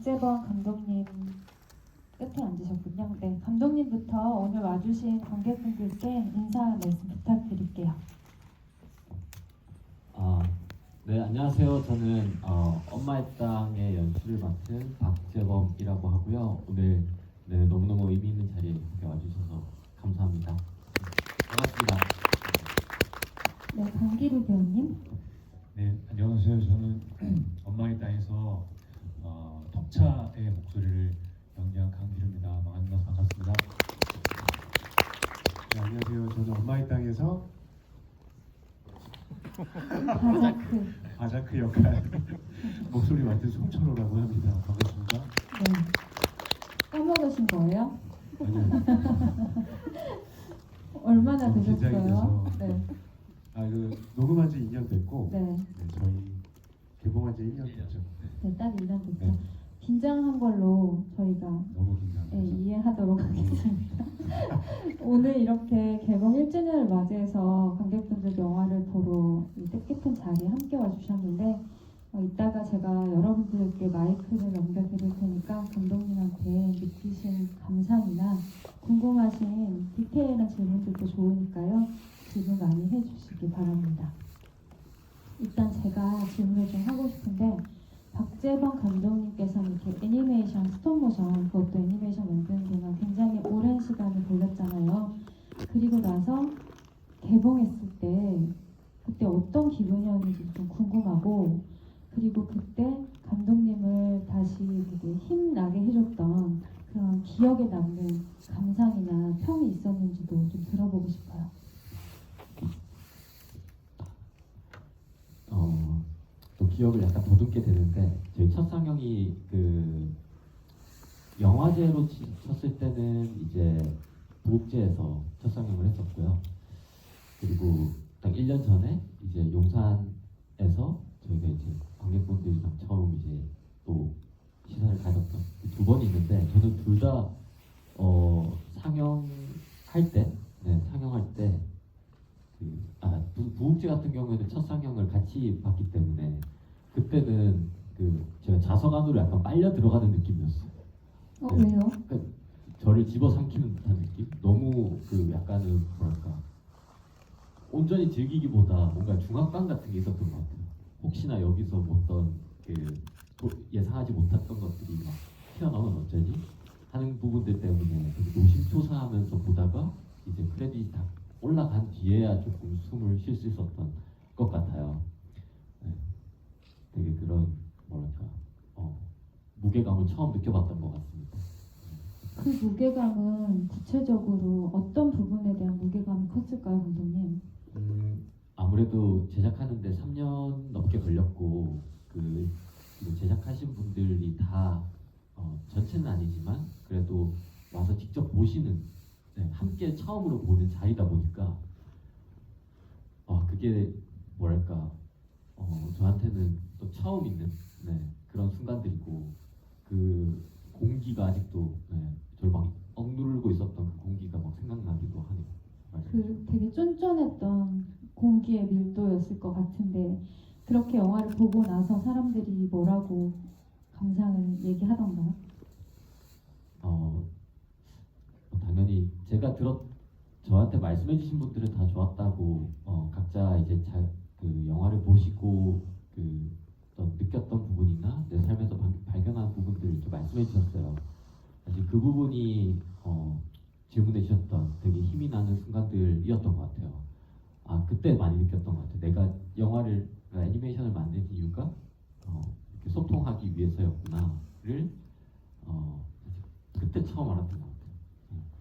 박재범 감독님 끝에 앉으셨군요. 네, 감독님부터 오늘 와주신 관객분들께 인사 말씀 부탁드릴게요. 네, 안녕하세요. 저는 엄마의 땅의 연출을 맡은 박재범이라고 하고요. 오늘 너무너무 의미 있는 자리에 이렇게 와주셔서 감사합니다. 반갑습니다. 네, 강기루 배우님. 네, 안녕하세요. 저는 엄마의 땅에서 덕차의 목소리를 연기한 강기루입니다. 만나서 반갑습니다. 네, 안녕하세요. 저는 엄마의 땅에서 바자크 역할 목소리 맡은 송철호라고 합니다. 반갑습니다. 네. 까먹으신 거예요? 아니요. 얼마나 긴장이 되셨어요? 돼서. 네. 녹음한 지 2년 됐고 네. 저희 개봉한 지 1년 됐죠. 네, 딱 1년 됐죠. 네. 긴장한 걸로 저희가 너무 긴장해서. 이해하도록 하겠습니다. 오늘 이렇게 개봉 1주년을 맞이해서 관객분들 영화를 보러 이 뜻깊은 자리에 함께 와주셨는데 이따가 제가 여러분들께 마이크를 넘겨드릴 테니까 감독님한테 느끼신 감상이나 궁금하신 디테일한 질문들도 좋으니까요. 질문 많이 해주시기 바랍니다. 일단 제가 질문을 좀 하고 싶은데 박재범 감독님께서는 이렇게 애니메이션, 스톱모션, 그것도 애니메이션 만드는 동안 굉장히 오랜 시간이 걸렸잖아요. 그리고 나서 개봉했을 때 그때 어떤 기분이었는지 좀 궁금하고, 그리고 그때 감독님을 다시 되게 힘나게 해줬던 그런 기억에 남는 감상이나 평이 있었는지도 좀 들어보고 싶어요. 또 기억을 약간 더듬게 되는데 저희 첫 상영이 영화제로 쳤을 때는 이제 부국제에서 첫 상영을 했었고요. 그리고 딱 1년 전에 이제 용산에서 저희가 이제 관객분들이랑 처음 이제 또 시사를 가졌던 두 번이 있는데, 저는 둘 다 상영할 때 부국제 같은 경우에는 첫 상영을 같이 봤기 때문에 그때는 제가 자석 안으로 약간 빨려 들어가는 느낌이었어요. 네. 왜요? 그러니까 저를 집어삼키는 듯한 느낌? 너무 약간은 뭐랄까 온전히 즐기기보다 뭔가 중압감 같은 게 있었던 것 같아요. 혹시나 여기서 어떤 예상하지 못했던 것들이 막 튀어나오면 어쩌지? 하는 부분들 때문에 되게 노심초사하면서 보다가 이제 크레딧이 다 올라간 뒤에야 조금 숨을 쉴 수 있었던 것 같아요. 네. 되게 그런 뭐랄까 무게감을 처음 느껴봤던 것 같습니다. 그 무게감은 구체적으로 어떤 부분에 대한 무게감이 컸을까요, 감독님? 아무래도 제작하는데 3년 넘게 걸렸고 지금 제작하신 분들이 다 전체는 아니지만 그래도 와서 직접 보시는 함께 처음으로 보는 자리다 보니까 그게 뭐랄까 저한테는 또 처음 있는 그런 순간들이고, 그 공기가 아직도 저를 막 억누르고 있었던 그 공기가 막 생각나기도 하네요. 되게 쫀쫀했던 공기의 밀도였을 것 같은데, 그렇게 영화를 보고 나서 사람들이 뭐라고 감상을 얘기하던가요? 당연히 제가 저한테 말씀해주신 분들은 다 좋았다고 각자 이제 영화를 보시고 느꼈던 부분이나 내 삶에서 발견한 부분들을 이렇게 말씀해 주셨어요. 사실 그 부분이 질문해 주셨던 되게 힘이 나는 순간들이었던 것 같아요. 그때 많이 느꼈던 것 같아요. 내가 애니메이션을 만든 이유가 이렇게 소통하기 위해서였구나를 그때 처음 알았던 것 같아요.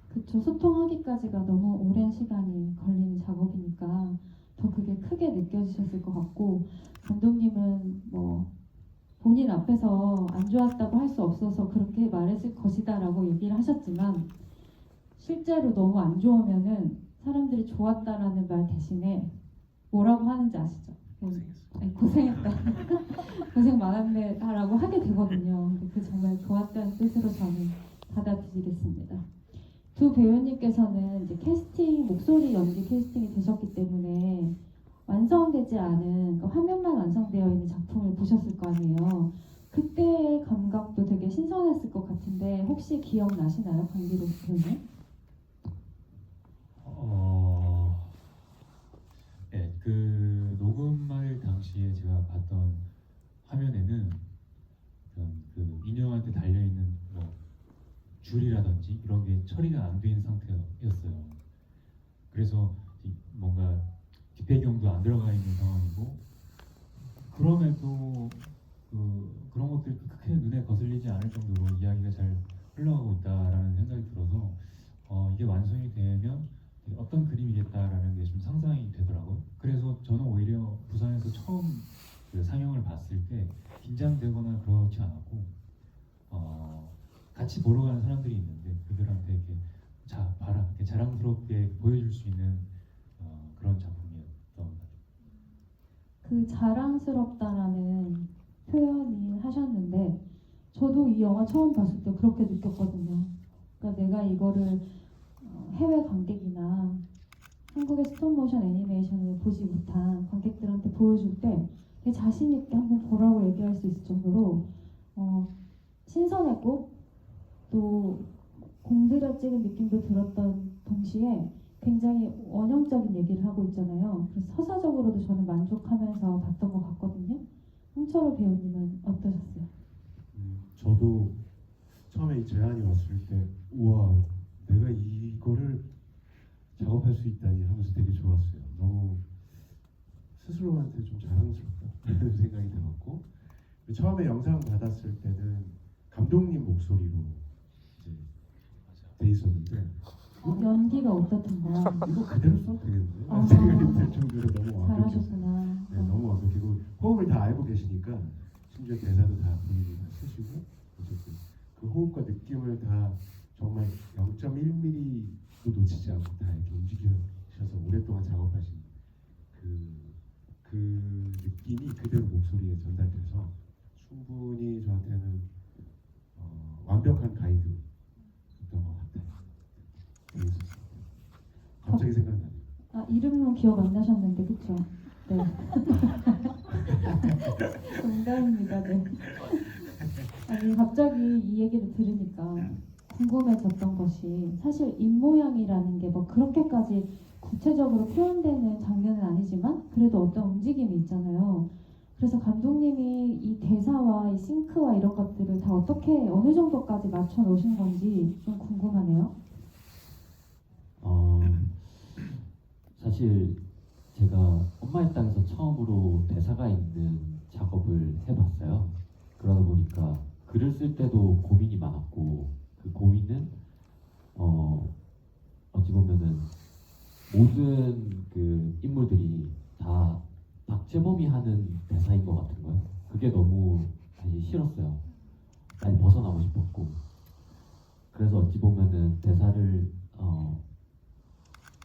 그쵸, 소통하기까지가 너무 오랜 시간이 걸리는 작업이니까 더 그게 크게 느껴지셨을 것 같고, 감독님은 뭐 본인 앞에서 안 좋았다고 할 수 없어서 그렇게 말했을 것이다 라고 얘기를 하셨지만, 실제로 너무 안 좋으면은 사람들이 좋았다라는 말 대신에 뭐라고 하는지 아시죠? 고생했다 고생 많았네 라고 하게 되거든요. 근데 그 정말 좋았다는 뜻으로 저는 받아들이겠습니다. 두 배우님께서는 이제 목소리 연기 캐스팅이 되셨기 때문에 완성되지 않은, 화면만 완성되어 있는 작품을 보셨을 거 아니에요. 그때의 감각도 되게 신선했을 것 같은데 혹시 기억나시나요, 강기로 배우님? 네, 그 녹음할 당시에 제가 봤던 화면에는 그런 그 인형한테 달려 있는 뭐 줄이라든지 이런 게 처리가 안 된 상태였어요. 그래서 뭔가 뒷배경도 안 들어가 있는 상황이고 그럼에도 그런 것들이 크게 눈에 거슬리지 않을 정도로 이야기가 잘 흘러가고 있다라는 생각이 들어서 이게 완성이 되면 어떤 그림이겠다라는 게 좀 상상이 되더라고요. 그래서 저는 오히려 부산에서 처음 그 상영을 봤을 때 긴장되거나 그렇지 않았고 같이 보러 가는 사람들이 있는데 그들한테 이렇게 자 봐라 이렇게 자랑스럽게 보여줄 수 있는 그런 작품이었던 것 같아요. 그 자랑스럽다라는 표현을 하셨는데 저도 이 영화 처음 봤을 때 그렇게 느꼈거든요. 그러니까 내가 이거를 해외 관객이나 한국의 스톱모션 애니메이션을 보지 못한 관객들한테 보여줄 때 되게 자신 있게 한번 보라고 얘기할 수 있을 정도로 신선했고 또 공들여 찍은 느낌도 들었던 동시에 굉장히 원형적인 얘기를 하고 있잖아요. 그래서 서사적으로도 저는 만족하면서 봤던 것 같거든요. 홍철호 배우님은 어떠셨어요? 저도 처음에 이 제안이 왔을 때 우와 내가 이거를 작업할 수 있다니 하면서 되게 좋았어요. 너무 스스로한테 좀 자랑스럽다 이런 생각이 들었고 처음에 영상 받았을 때는 감독님 목소리로 이제 돼 있었는데 연기가 어떻던가요? 이거 그대로 써도 되겠네 아. 생각이 들 정도로 너무 완벽했어요. 잘하셨구나. 네, 너무 완벽히고 호흡을 다 알고 계시니까 심지어 대사도 다 본인이 다 쓰시고 어쨌든 그 호흡과 느낌을 다 정말 0.1mm도 놓치지 않고 다 이렇게 움직이셔서 오랫동안 작업하신 그 느낌이 그대로 목소리에 전달돼서 충분히 저한테는 완벽한 가이드였던 것 같아요. 재밌었어요. 갑자기 생각나네요. 아, 이름은 기억 안 나셨는데 그쵸? 네. 농담입니다. 네. 아니 갑자기 이 얘기를 들으니까 궁금해졌던 것이 사실 입모양이라는 게 뭐 그렇게까지 구체적으로 표현되는 장면은 아니지만 그래도 어떤 움직임이 있잖아요. 그래서 감독님이 이 대사와 이 싱크와 이런 것들을 다 어떻게 어느 정도까지 맞춰 놓으신 건지 좀 궁금하네요. 사실 제가 엄마의 땅에서 처음으로 대사가 있는 작업을 해봤어요. 그러다 보니까 글을 쓸 때도 고민이 많았고 그 고민은 어찌 보면은 모든 그 인물들이 다 박재범이 하는 대사인 것 같은 거예요. 그게 너무 사실 싫었어요. 많이 벗어나고 싶었고 그래서 어찌 보면은 대사를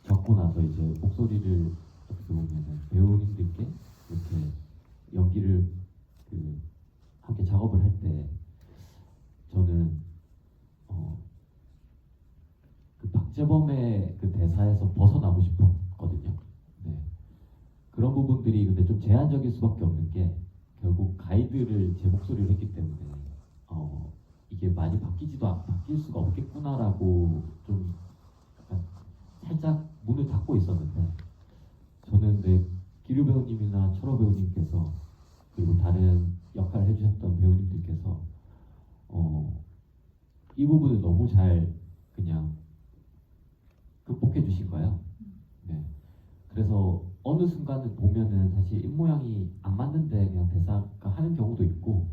적고 나서 이제 목소리를 어떻게 보면은 배우님들께 이렇게 연기를 함께 작업을 할 때 저는 그 박재범의 그 대사에서 벗어나고 싶었거든요. 네. 그런 부분들이 근데 좀 제한적일 수밖에 없는 게 결국 가이드를 제 목소리로 했기 때문에 이게 많이 바뀔 수가 없겠구나라고 좀 약간 살짝 문을 닫고 있었는데 저는 기류 배우님이나 철호 배우님께서 그리고 다른 역할을 해주셨던 배우님들께서 이 부분을 너무 잘 그냥 극복해 주신 거예요. 네. 그래서 어느 순간을 보면은 사실 입모양이 안 맞는데 그냥 대사가 하는 경우도 있고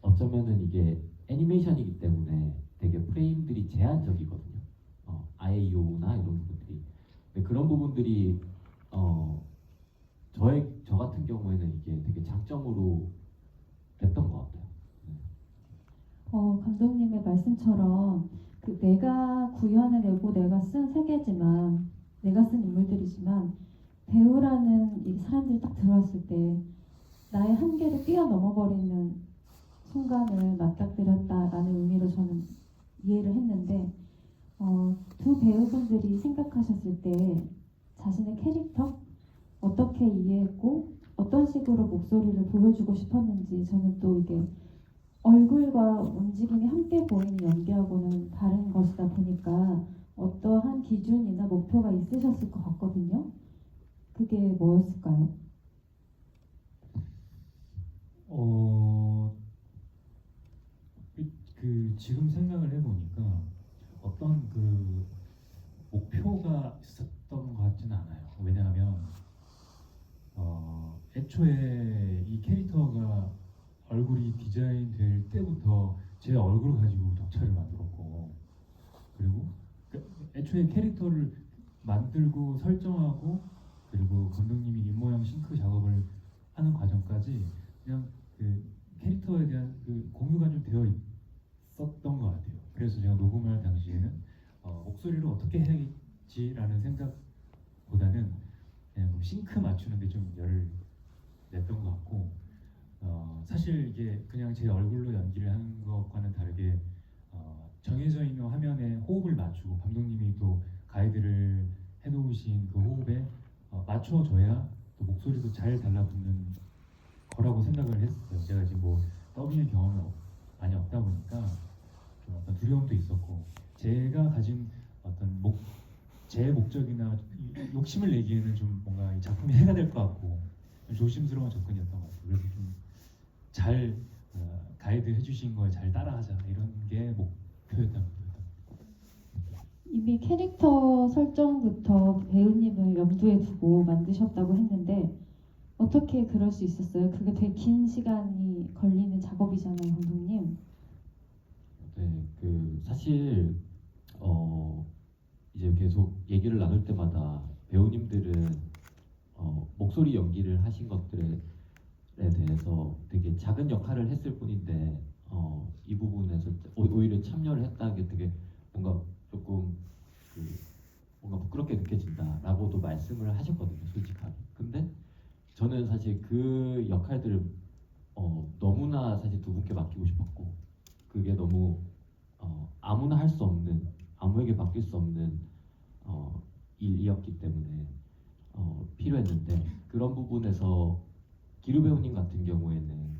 어쩌면은 이게 애니메이션이기 때문에 되게 프레임들이 제한적이거든요. 아이오나 이런 부분들이. 근데 그런 부분들이 저 같은 경우에는 이게 되게 장점으로 됐던 것 같아요. 감독님의 말씀처럼 그 내가 구현해내고 내가 쓴 세계지만 내가 쓴 인물들이지만 배우라는 이 사람들이 딱 들어왔을 때 나의 한계를 뛰어넘어 버리는 순간을 맞닥뜨렸다라는 의미로 저는 이해를 했는데 두 배우분들이 생각하셨을 때 자신의 캐릭터 어떻게 이해했고 어떤 식으로 목소리를 보여주고 싶었는지 저는 또 이게 얼굴과 움직임이 함께 보이는 연기하고는 다른 것이다 보니까 어떠한 기준이나 목표가 있으셨을 것 같거든요. 그게 뭐였을까요? 지금 생각을 해보니까 어떤 목표가 있었던 것 같지는 않아요. 왜냐하면 애초에 이 캐릭터가 얼굴이 디자인될 때부터 제 얼굴을 가지고 격차를 만들었고, 그리고 애초에 캐릭터를 만들고 설정하고, 그리고 감독님이 입모양 싱크 작업을 하는 과정까지 그냥 캐릭터에 대한 공유가 좀 되어 있었던 것 같아요. 그래서 제가 녹음할 당시에는 목소리를 어떻게 해야지라는 생각보다는 그냥 싱크 맞추는 데 좀 열을 냈던 것 같고, 사실 이게 그냥 제 얼굴로 연기를 하는 것과는 다르게 정해져 있는 화면에 호흡을 맞추고 감독님이 또 가이드를 해놓으신 그 호흡에 맞춰줘야 또 목소리도 잘 달라붙는 거라고 생각을 했어요. 제가 지금 뭐 더빙의 경험이 많이 없다 보니까 좀 어떤 두려움도 있었고, 제가 가진 어떤 제 목적이나 욕심을 내기에는 좀 뭔가 이 작품이 해가 될 것 같고 좀 조심스러운 접근이었던 것 같아요. 그래서 좀 잘 가이드 해주신 거에 잘 따라하자 이런 게 목표였던 것 같아요. 이미 캐릭터 설정부터 배우님을 염두에 두고 만드셨다고 했는데 어떻게 그럴 수 있었어요? 그게 되게 긴 시간이 걸리는 작업이잖아요, 감독님. 네, 사실 이제 계속 얘기를 나눌 때마다 배우님들은 목소리 연기를 하신 것들에 대해서 되게 작은 역할을 했을 뿐인데 이 부분에서 오히려 참여를 했다는 게 되게 뭔가 조금 뭔가 부끄럽게 느껴진다라고도 말씀을 하셨거든요, 솔직하게. 근데 저는 사실 그 역할들을 너무나 사실 두 분께 맡기고 싶었고, 그게 너무 아무나 할 수 없는, 아무에게 맡길 수 없는 일이었기 때문에 필요했는데, 그런 부분에서 기루 배우님 같은 경우에는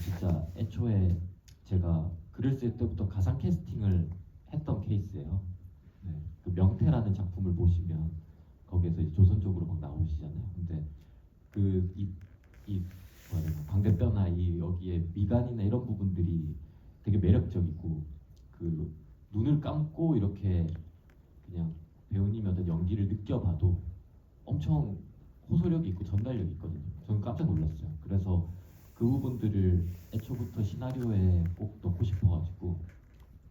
진짜 애초에 제가 글을 쓸 때부터 가상 캐스팅을 했던 케이스예요. 네, 그 명태라는 작품을 보시면 거기에서 이제 조선족으로 막 나오시잖아요. 근데 이 광대뼈나 이 여기에 미간이나 이런 부분들이 되게 매력적이고, 눈을 감고 이렇게 그냥 배우님의 어떤 연기를 느껴봐도 엄청 호소력이 있고 전달력이 있거든요. 저는 깜짝 놀랐어요. 그래서 그 부분들을 애초부터 시나리오에 꼭 넣고 싶어가지고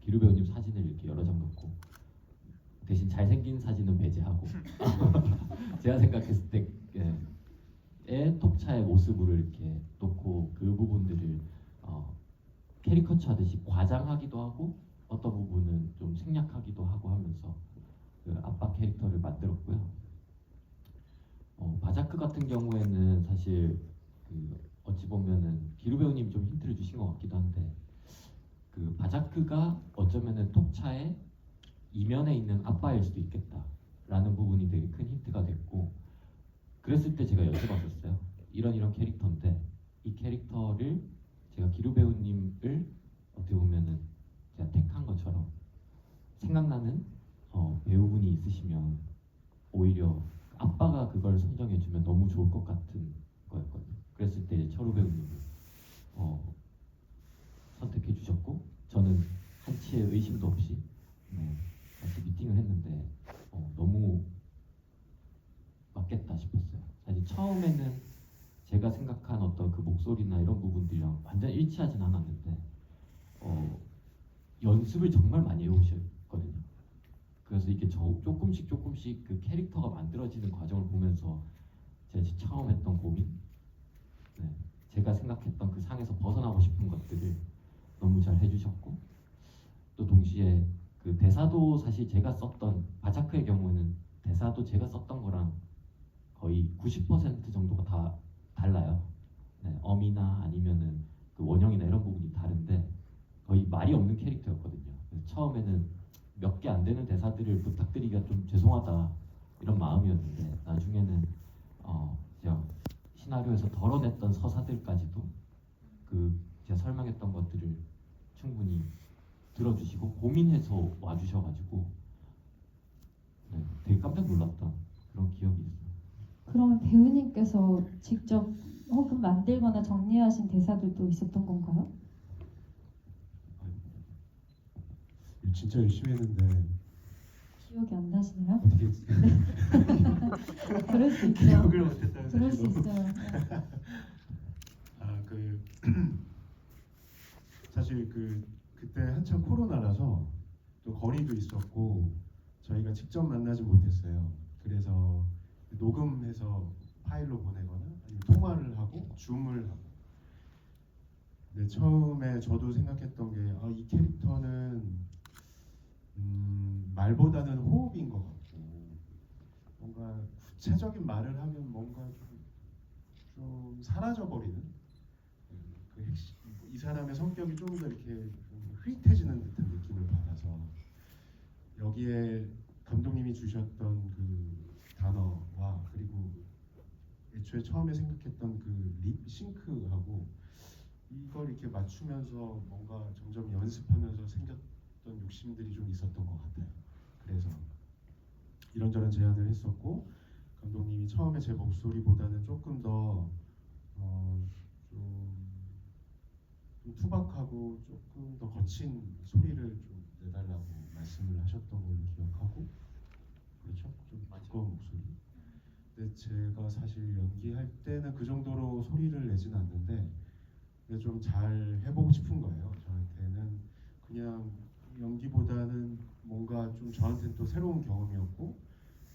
기루 배우님 사진을 이렇게 여러 장 넣고, 대신 잘생긴 사진은 배제하고 제가 생각했을 때의 톡차의 모습으로 이렇게 놓고, 그 부분들을 캐리커처 하듯이 과장하기도 하고 어떤 부분은 좀 생략하기도 하고 하면서 그 아빠 캐릭터를 만들었고요. 바자크 같은 경우에는 사실 어찌 보면은 기루 배우님이 좀 힌트를 주신 것 같기도 한데, 바자크가 어쩌면은 톡차의 이면에 있는 아빠일 수도 있겠다라는 부분이 되게 큰 힌트가 됐고, 그랬을 때 제가 여쭤봤었어요. 이런 캐릭터인데 이 캐릭터를 제가 기루 배우님을 어떻게 보면은 제가 택한 것처럼 생각나는 배우분이 있으시면 오히려 아빠가 그걸 선정해주면 너무 좋을 것 같은 거였거든요. 그랬을 때 철우 배우님을 선택해 주셨고, 저는 한치의 의심도 없이 같이 미팅을 했는데 너무 맞겠다 싶었어요. 사실 처음에는 제가 생각한 어떤 그 목소리나 이런 부분들이랑 완전 일치하진 않았는데 연습을 정말 많이 해오셨거든요. 그래서 이게 조금씩 그 캐릭터가 만들어지는 과정을 보면서 제가 처음 했던 고민, 제가 생각했던 그 상에서 벗어나고 싶은 것들을 너무 잘 해주셨고, 또 동시에 그 대사도 사실 제가 썼던, 바자크의 경우에는 대사도 제가 썼던 거랑 거의 90% 정도가 다 달라요. 어미나 아니면은 그 원형이나 이런 부분이 다른데 거의 말이 없는 캐릭터였거든요. 그래서 처음에는 몇 개 안 되는 대사들을 부탁드리기가 좀 죄송하다 이런 마음이었는데, 나중에는 제가 시나리오에서 덜어냈던 서사들까지도 그 제가 설명했던 것들을 충분히 들어주시고 고민해서 와주셔가지고 네, 되게 깜짝 놀랐던 그런 기억이 있어요. 그러면 배우님께서 직접 혹은 만들거나 정리하신 대사들도 있었던 건가요? 일 진짜 열심히 했는데 기억이 안 나시나요? 어떻게 그럴 수 있죠. 기억을 못했다는 그럴 수 사실로. 있어요. 아그 사실 그때 한참 코로나라서 또 거리도 있었고 저희가 직접 만나지 못했어요. 그래서 녹음해서 파일로 보내거나 아니면 통화를 하고 줌을 하고. 근데 처음에 저도 생각했던 게 이 캐릭터는 말보다는 호흡인 것 같고 뭔가 구체적인 말을 하면 뭔가 좀 사라져 버리는 그 핵심, 이 사람의 성격이 좀 더 이렇게 좀 흐릿해지는 듯한 느낌을 받아서 여기에 감독님이 주셨던 그 단어와 그리고 애초에 처음에 생각했던 그 립 싱크하고 이걸 이렇게 맞추면서 뭔가 점점 연습하면서 생겼던 욕심들이 좀 있었던 것 같아요. 그래서 이런저런 제안을 했었고 감독님이 처음에 제 목소리보다는 조금 더 좀 투박하고 조금 더 거친 소리를 좀 내달라고 말씀을 하셨던 걸로 기억하고 그렇죠? 좀 두꺼운 목소리. 근데 제가 사실 연기할 때는 그 정도로 소리를 내진 않는데 근데 좀 잘 해보고 싶은 거예요. 저한테는 그냥 연기보다는 뭔가 좀 저한테는 또 새로운 경험이었고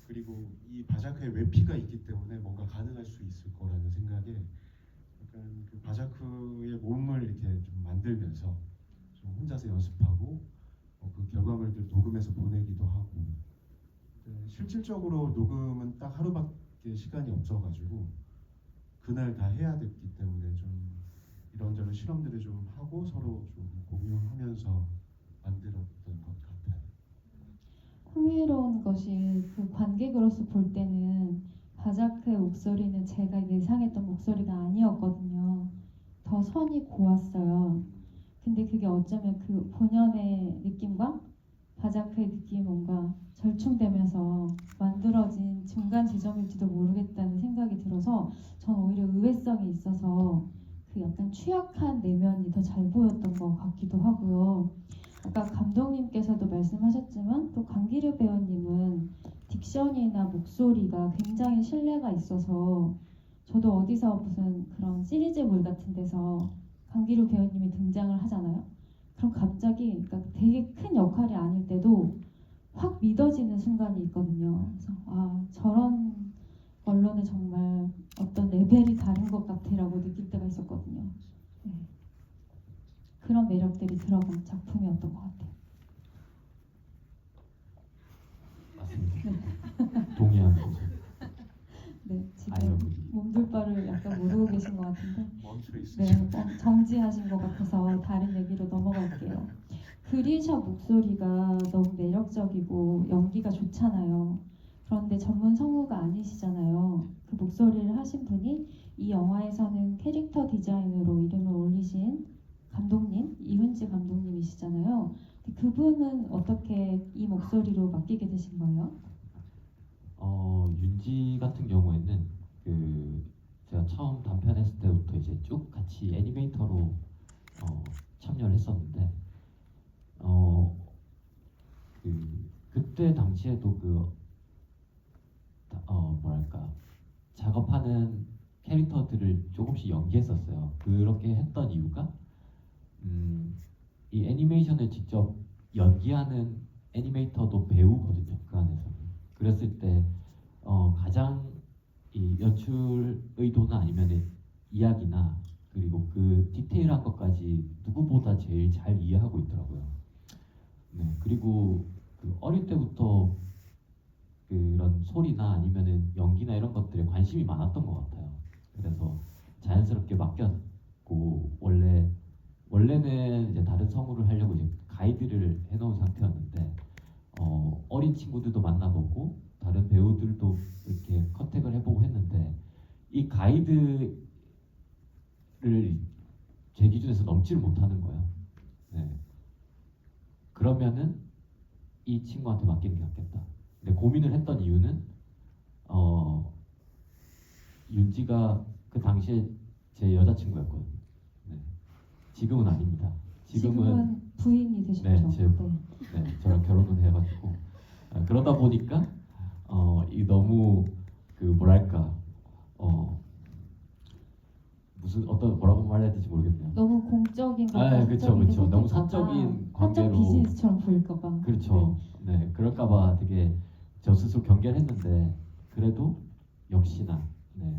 그리고 이 바자크에 외피가 있기 때문에 뭔가 가능할 수 있을 거라는 생각에 약간 그 바자크의 몸을 이렇게 좀 만들면서 좀 혼자서 연습하고 그 결과물들 녹음해서 보내기도 하고 실질적으로 녹음은 딱 하루밖에 시간이 없어가지고 그날 다 해야 됐기 때문에 좀 이런저런 실험들을 좀 하고 서로 좀 공유하면서 만들었던 것 같아요. 흥미로운 것이 그 관객으로서 볼 때는 바자크의 목소리는 제가 예상했던 목소리가 아니었거든요. 더 선이 고왔어요. 근데 그게 어쩌면 그 본연의 느낌과 바자크의 느낌이 뭔가 절충되면서 만들어진 중간 지점일지도 모르겠다는 생각이 들어서 전 오히려 의외성이 있어서 그 약간 취약한 내면이 더 잘 보였던 것 같기도 하고요. 아까 감독님께서도 말씀하셨지만 또 강기류 배우님은 딕션이나 목소리가 굉장히 신뢰가 있어서 저도 어디서 무슨 그런 시리즈물 같은 데서 강기류 배우님이 등장을 하잖아요. 그럼 갑자기 그러니까 되게 큰 역할이 아닐 때도 확 믿어지는 순간이 있거든요. 그래서 저런 걸로는 정말 어떤 레벨이 다른 것 같아라고 느낄 때가 있었거든요. 네. 그런 매력들이 들어간 작품이었던 것 같아요. 맞습니다. 동의합니다. 네, 지금 아이러브. 몸둘바를 약간 모르고 계신 것 같은데 멈춰 네, 있으시죠? 정지하신 것 같아서 다른 얘기로 넘어갈게요. 그리샤 목소리가 너무 매력적이고 연기가 좋잖아요. 그런데 전문 성우가 아니시잖아요. 그 목소리를 하신 분이 이 영화에서는 캐릭터 디자인으로 이름을 올리신 감독님, 이훈지 감독님이시잖아요. 그분은 어떻게 이 목소리로 맡기게 되신 거예요? 윤지 같은 경우에는 그 제가 처음 단편 했을 때부터 이제 쭉 같이 애니메이터로 참여를 했었는데 그때 당시에도 뭐랄까 작업하는 캐릭터들을 조금씩 연기했었어요. 그렇게 했던 이유가 이 애니메이션을 직접 연기하는 애니메이터도 배우거든요. 그 안에서는. 그랬을 때 가장 이 연출 의도나 아니면 이야기나 그리고 그 디테일한 것까지 누구보다 제일 잘 이해하고 있더라고요. 네, 그리고 그 어릴 때부터 그런 소리나 아니면은 연기나 이런 것들에 관심이 많았던 것 같아요. 그래서 자연스럽게 맡겼고 원래는 이제 다른 성우를 하려고 이제 가이드를 해놓은 상태였는데 어린 친구들도 만나보고 다른 배우들도 이렇게 컨택을 해보고 했는데 이 가이드를 제 기준에서 넘지를 못하는 거예요. 네. 그러면은 이 친구한테 맡기는 게 낫겠다. 근데 고민을 했던 이유는 윤지가 그 당시에 제 여자친구였거든요. 네. 지금은 아닙니다. 지금은 부인이 되셨죠? 네, 네, 저랑 결혼을 해가지고 그러다 보니까 이 너무 그 뭐랄까 무슨 뭐라고 말해야 될지 모르겠네요. 너무 공적인 것 그렇죠, 그렇죠. 너무 사적인 한쪽 관계로 비즈니스처럼 보일까봐. 그렇죠. 네, 그럴까봐 되게 저 스스로 경계를 했는데 그래도 역시나 네,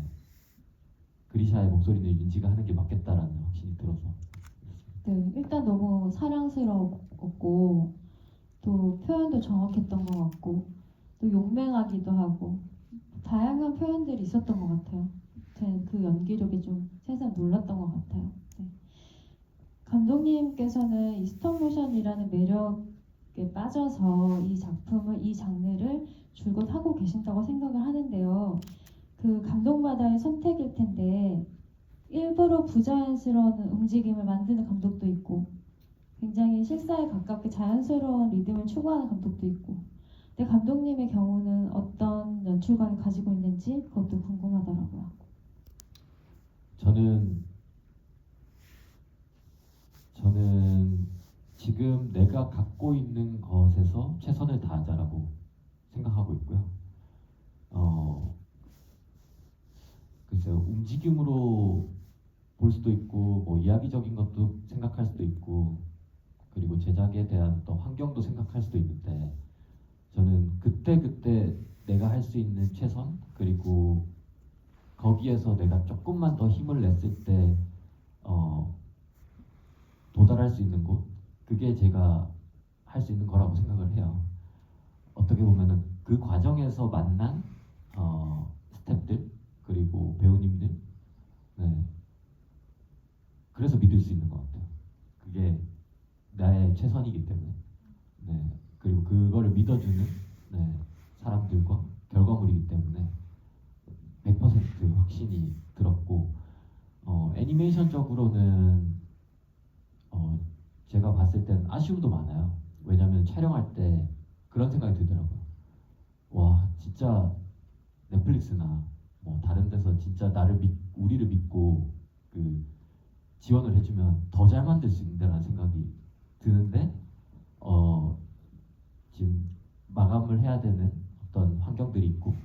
그리샤의 목소리는 윤지가 하는 게 맞겠다라는 확신이 들어서. 네, 일단 너무 사랑스러웠고 또 표현도 정확했던 것 같고 또 용맹하기도 하고 다양한 표현들이 있었던 것 같아요. 저는 그 연기력이 좀 세상 놀랐던 것 같아요. 네. 감독님께서는 이 스톱모션이라는 매력에 빠져서 이 작품을, 이 장르를 줄곧 하고 계신다고 생각을 하는데요. 그 감독마다의 선택일 텐데 일부러 부자연스러운 움직임을 만드는 감독도 있고 굉장히 실사에 가깝게 자연스러운 리듬을 추구하는 감독도 있고 근데 감독님의 경우는 어떤 연출관을 가지고 있는지 그것도 궁금하더라고요. 저는 지금 내가 갖고 있는 것에서 최선을 다하자라고 생각하고 있고요. 글쎄요, 움직임으로 볼 수도 있고 뭐 이야기적인 것도 생각할 수도 있고 그리고 제작에 대한 또 환경도 생각할 수도 있는데 저는 그때 내가 할 수 있는 최선 그리고 거기에서 내가 조금만 더 힘을 냈을 때 도달할 수 있는 곳 그게 제가 할 수 있는 거라고 생각을 해요. 어떻게 보면은 그 과정에서 만난 스태프들 그리고 배우님들 네. 그래서 믿을 수 있는 것 같아요. 그게 나의 최선이기 때문에 네. 그리고 그거를 믿어주는 네. 사람들과 결과물이기 때문에 100% 확신이 들었고 애니메이션적으로는 제가 봤을 땐 아쉬움도 많아요. 왜냐하면 촬영할 때 그런 생각이 들더라고요. 와 진짜 넷플릭스나 뭐 다른 데서 진짜 우리를 믿고 그 지원을 해주면 더 잘 만들 수 있는데라는 생각이 드는데 지금 마감을 해야 되는 어떤 환경들이 있고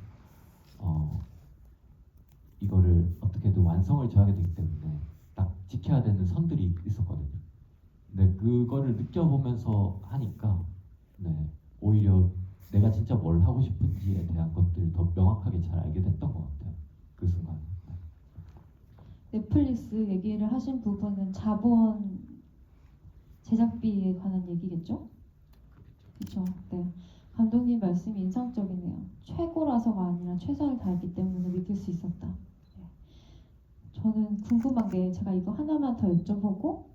이거를 어떻게든 완성을 줘야 되기 때문에 딱 지켜야 되는 선들이 있었거든요. 근데 그거를 느껴보면서 하니까 네, 오히려 내가 진짜 뭘 하고 싶은지에 대한 것들을 더 명확하게 잘 알게 됐던 것 같아요. 그 순간. 넷플릭스 얘기를 하신 부분은 자본 제작비에 관한 얘기겠죠? 그렇죠. 네. 감독님 말씀이 인상적이네요. 최고라서가 아니라 최선을 다했기 때문에 믿을 수 있었다. 네. 저는 궁금한 게 제가 이거 하나만 더 여쭤보고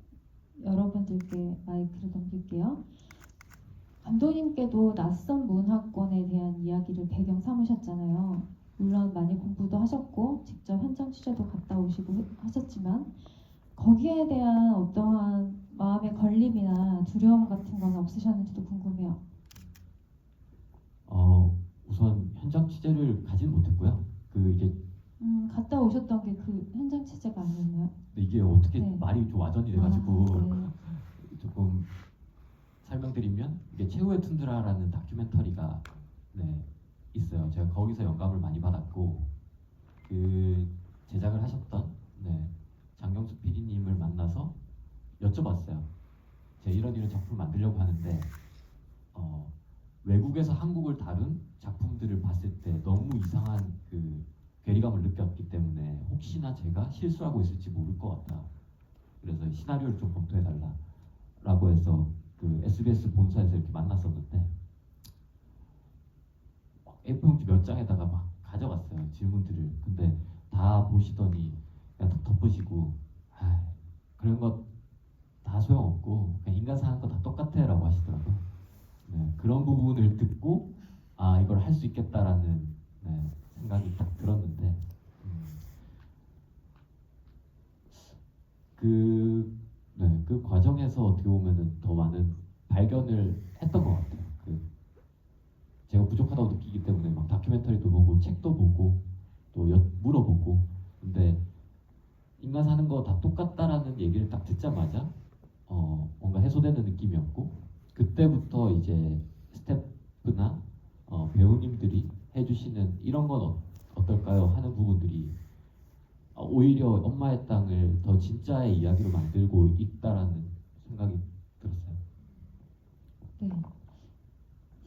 여러분들께 마이크를 넘길게요. 감독님께도 낯선 문화권에 대한 이야기를 배경 삼으셨잖아요. 물론 많이 공부도 하셨고 직접 현장 취재도 갔다 오시고 하셨지만 거기에 대한 어떠한 마음의 걸림이나 두려움 같은 건 없으셨는지도 궁금해요. 우선 현장 취재를 가진 못했고요. 이게 갔다 오셨던 게 그 현장 취재가 아니었나요? 이게 어떻게 네. 말이 좀 와전이 돼가지고 네. 조금 설명드리면 이게 최후의 툰드라라는 다큐멘터리가 네, 있어요. 제가 거기서 영감을 많이 받았고 그 제작을 하셨던 네, 장경수 PD님을 만나서 여쭤봤어요. 제가 이런 작품을 만들려고 하는데 외국에서 한국을 다룬 작품들을 봤을 때 너무 이상한 그 괴리감을 느꼈기 때문에 혹시나 제가 실수하고 있을지 모를 것 같다. 그래서 시나리오를 좀 검토해달라라고 해서 그 SBS 본사에서 이렇게 만났었는데 A4용지 몇 장에다가 막 가져갔어요. 질문들을. 근데 다 보시더니 그냥 덮으시고 그런 거 다 소용없고 그냥 인간 사는 거 다 똑같아 라고 하시더라고요. 네, 그런 부분을 듣고 이걸 할 수 있겠다라는 네, 생각이 딱 들었는데 그 과정에서 어떻게 보면은 더 많은 발견을 했던 것 같아요. 제가 부족하다고 느끼기 때문에 막 다큐멘터리도 보고 책도 보고 또 물어보고. 근데 인간 사는 거 다 똑같다라는 얘기를 딱 듣자마자 뭔가 해소되는 느낌이었고, 그때부터 이제 스태프나 배우님들이 해주시는 이런 건 어떨까요 하는 부분들이 오히려 엄마의 땅을 더 진짜의 이야기로 만들고 있다라는 생각이 들었어요. 네,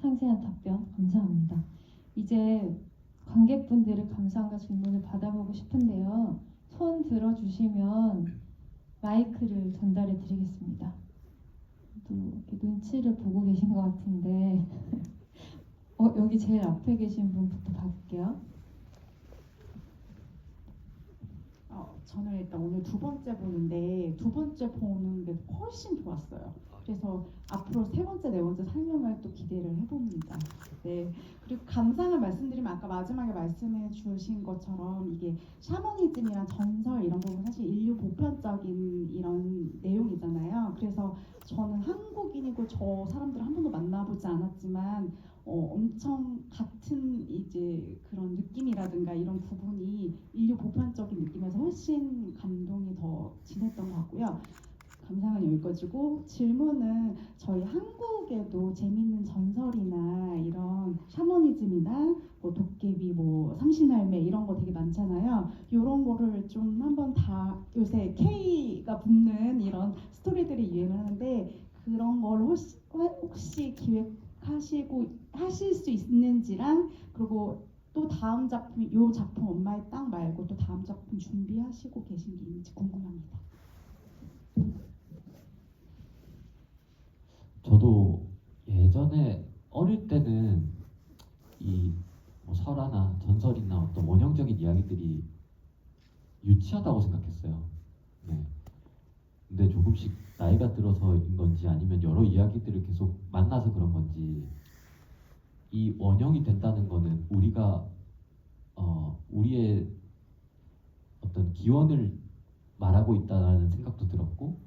상세한 답변 감사합니다. 이제 관객분들의 감상과 질문을 받아보고 싶은데요. 손 들어주시면 마이크를 전달해 드리겠습니다. 또 이렇게 눈치를 보고 계신 것 같은데 여기 제일 앞에 계신 분부터 받을게요. 저는 일단 오늘 두 번째 보는데 두 번째 보는 게 훨씬 좋았어요. 그래서 앞으로 세 번째, 네 번째 상영을 또 기대를 해봅니다. 네. 그리고 감상을 말씀드리면 아까 마지막에 말씀해 주신 것처럼 이게 샤머니즘이랑 전설 이런 부분 사실 인류 보편적인 이런 내용이잖아요. 그래서 저는 한국인이고 저 사람들을 한 번도 만나보지 않았지만 엄청 같은 이제 그런 느낌이라든가 이런 부분이 인류 보편적인 느낌에서 훨씬 감동이 더 진했던 것 같고요. 감상은 여기까지고 질문은 저희 한국에도 재밌는 전설이나 이런 샤머니즘이나 뭐 도깨비, 뭐 삼신할매 이런 거 되게 많잖아요. 이런 거를 좀 한번 다 요새 K가 붙는 이런 스토리들이 유행을 하는데 그런 걸 혹시 하실 수 있는지랑 그리고 또 다음 작품 요 작품 엄마의 땅 말고 또 다음 작품 준비하시고 계신 게 있는지 궁금합니다. 저도 예전에 어릴 때는 뭐 설화나 전설이나 어떤 원형적인 이야기들이 유치하다고 생각했어요. 네. 근데 조금씩 나이가 들어서인 건지 아니면 여러 이야기들을 계속 만나서 그런 건지 이 원형이 된다는 거는 우리가 우리의 어떤 기원을 말하고 있다는 생각도 들었고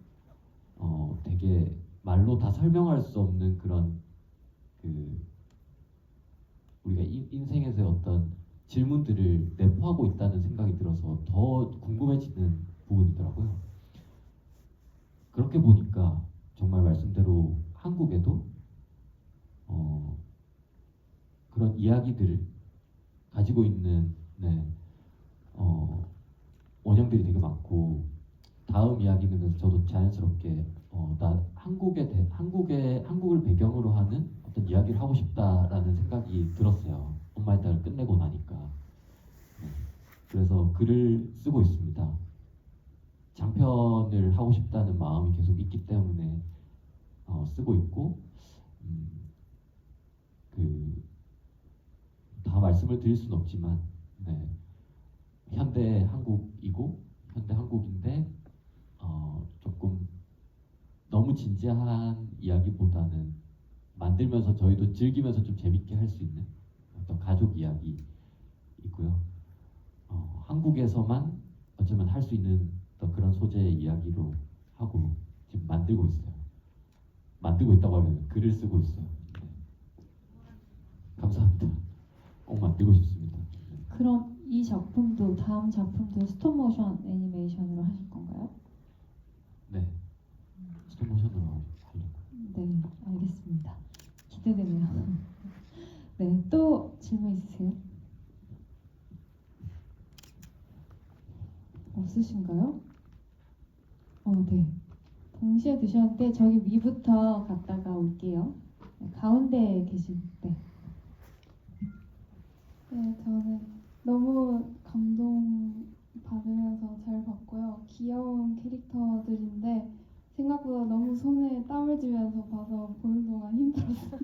되게 말로 다 설명할 수 없는 그런 우리가 인생에서의 어떤 질문들을 내포하고 있다는 생각이 들어서 더 궁금해지는 부분이더라고요. 그렇게 보니까 정말 말씀대로 한국에도 그런 이야기들을 가지고 있는 원형들이 되게 많고, 다음 이야기는 저도 자연스럽게 한국을 배경으로 하는 어떤 이야기를 하고 싶다라는 생각이 들었어요. 엄마의 딸을 끝내고 나니까. 네. 그래서 글을 쓰고 있습니다. 장편을 하고 싶다는 마음이 계속 있기 때문에 쓰고 있고, 다 말씀을 드릴 수는 없지만, 현대 한국인데 조금 너무 진지한 이야기보다는 만들면서 저희도 즐기면서 좀 재밌게 할 수 있는 어떤 가족 이야기이고요. 한국에서만 어쩌면 할 수 있는 어떤 그런 소재의 이야기로 하고 지금 만들고 있어요. 만들고 있다고 하면 글을 쓰고 있어요. 네. 감사합니다. 꼭 만들고 싶습니다. 그럼 이 작품도 다음 작품도 스톱모션 애니메이션으로 하실 건가요? 네. 스톱모션으로 하려고. 네, 알겠습니다. 기대되네요. 네, 또 질문 있으세요? 없으신가요? 네. 동시에 드셨는데 저기 위부터 갔다가 올게요. 네, 가운데에 계신. 네. 네, 저는 너무 감동받으면서 잘 봤고요. 귀여운 캐릭터들인데 생각보다 너무 손에 땀을 쥐면서 봐서 보는 동안 힘들었어요.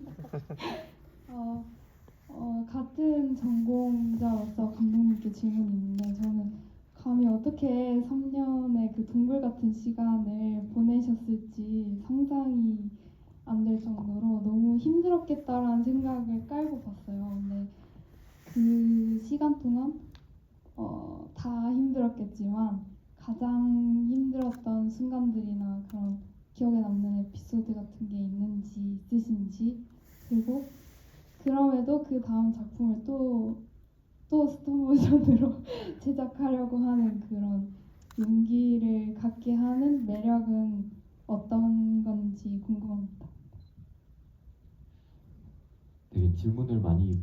같은 전공자로서 감독님께 질문이 있는데 저는 감히 어떻게 3년의 그 동굴 같은 시간을 보내셨을지 상상이 안 될 정도로 너무 힘들었겠다라는 생각을 깔고 봤어요. 근데 그 시간 동안 다 힘들었겠지만 가장 힘들었던 순간들이나 그런 기억에 남는 에피소드 같은 게 있는지 있으신지, 그리고 그럼에도 그 다음 작품을 또 스톱모션으로 제작하려고 하는 그런 용기를 갖게 하는 매력은 어떤 건지 궁금합니다. 되게 질문을 많이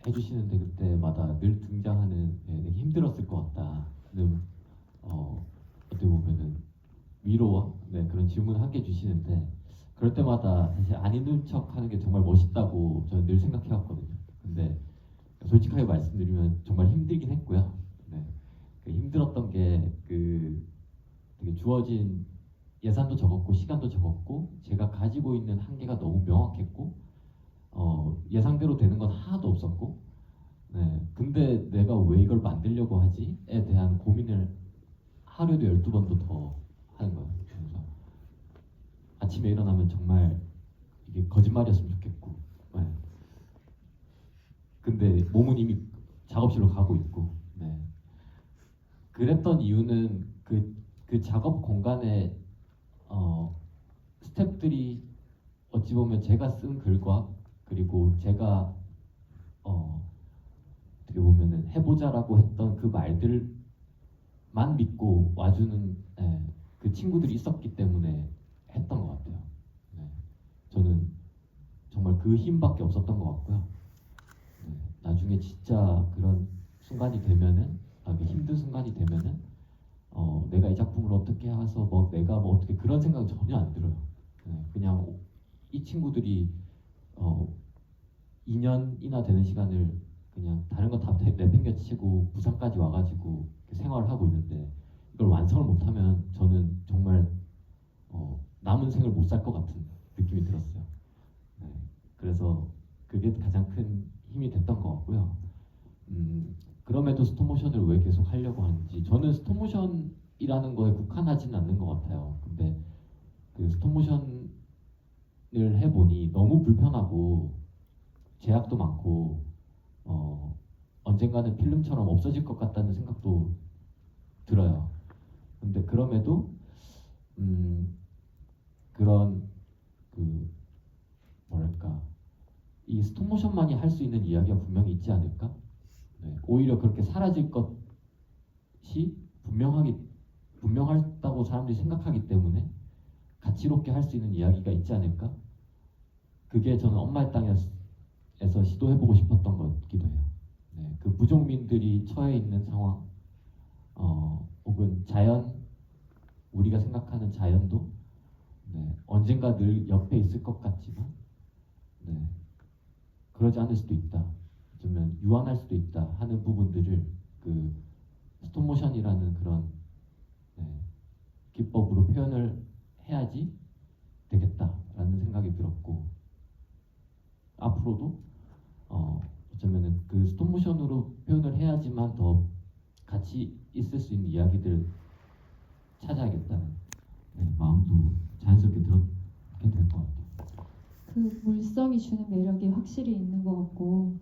해주시는데 그때마다 늘 등장하는 되게 힘들었을 것 같다는 어떻게 보면은 위로와 그런 질문 을 함께 주시는데 그럴 때마다 사실 안 힘든 척하는 게 정말 멋있다고 저는 늘 생각해왔거든요. 근데 솔직하게 말씀드리면 정말 힘들긴 했고요. 그 힘들었던 게 되게 주어진 예산도 적었고 시간도 적었고 제가 가지고 있는 한계가 너무 명확했고 예상대로 되는 건 하나도 없었고 근데 내가 왜 이걸 만들려고 하지에 대한 고민을 하루에도 12번도 더 하는 거예요. 그래서 아침에 일어나면 정말 이게 거짓말이었으면 좋겠고 근데 몸은 이미 작업실로 가고 있고 그랬던 이유는 그 작업 공간에 스태프들이 어찌 보면 제가 쓴 글과 그리고 제가 어떻게 보면은 해보자라고 했던 그 말들만 믿고 와주는 그 친구들이 있었기 때문에 했던 것 같아요. 저는 정말 그 힘밖에 없었던 것 같고요. 나중에 진짜 그런 순간이 되면은 그 힘든 순간이 되면은 내가 이 작품을 어떻게 해서 내가 어떻게 그런 생각 전혀 안 들어요. 그냥 이 친구들이 2년이나 되는 시간을 그냥 다른 거 다 내팽개치고 부산까지 와가지고 생활을 하고 있는데 이걸 완성을 못하면 저는 정말 남은 생을 못 살 것 같은 느낌이 들었어요. 그래서 그게 가장 큰 힘이 됐던 것 같고요. 그럼에도 스톱모션을 왜 계속 하려고 하는지 저는 스톱모션이라는 거에 국한하지는 않는 것 같아요. 근데 그 스톱모션을 해보니 너무 불편하고 제약도 많고 언젠가는 필름처럼 없어질 것 같다는 생각도 들어요. 근데 그럼에도 그런 뭐랄까 이 스톱모션만이 할 수 있는 이야기가 분명히 있지 않을까? 오히려 그렇게 사라질 것이 분명하다고 사람들이 생각하기 때문에 가치롭게 할 수 있는 이야기가 있지 않을까? 그게 저는 엄마의 땅에서 시도해보고 싶었던 것이기도 해요. 그 부족민들이 처해 있는 상황, 혹은 자연, 우리가 생각하는 자연도 언젠가 늘 옆에 있을 것 같지만 그러지 않을 수도 있다. 어쩌면 유한할 수도 있다 하는 부분들을 그 스톱모션이라는 그런 기법으로 표현을 해야지 되겠다라는 생각이 들었고 앞으로도 어쩌면은 그 스톱모션으로 표현을 해야지만 더 같이 있을 수 있는 이야기들 찾아야겠다는 마음도 자연스럽게 들었게 될 것 같아요. 그 물성이 주는 매력이 확실히 있는 것 같고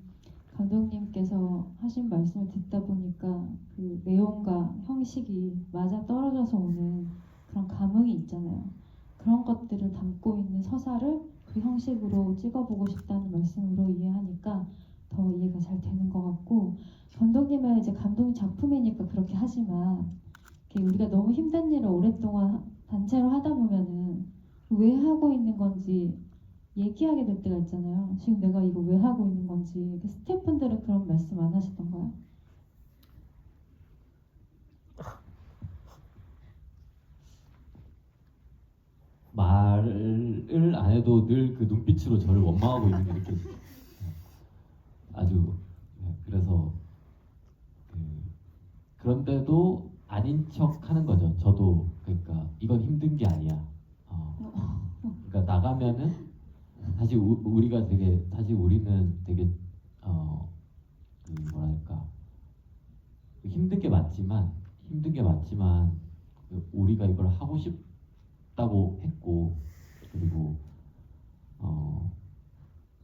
감독님께서 하신 말씀을 듣다 보니까 그 내용과 형식이 맞아 떨어져서 오는 그런 감흥이 있잖아요. 그런 것들을 담고 있는 서사를 그 형식으로 찍어보고 싶다는 말씀으로 이해하니까 더 이해가 잘 되는 것 같고 감독님은 이제 감독 작품이니까 그렇게 하지만 이렇게 우리가 너무 힘든 일을 오랫동안 단체로 하다 보면은 왜 하고 있는 건지 얘기하게 될 때가 있잖아요. 지금 내가 이거 왜 하고 있는 건지. 스태프분들은 그런 말씀 안 하시던가요? 말을 안 해도 늘 그 눈빛으로 저를 원망하고 있는 게 느껴져요. 아주 그래서 그런데도 아닌 척 하는 거죠. 저도 그러니까 이건 힘든 게 아니야. 그러니까 나가면은 사실 우리가 되게 사실 우리는 되게 뭐랄까 힘든 게 맞지만 우리가 이걸 하고 싶다고 했고 그리고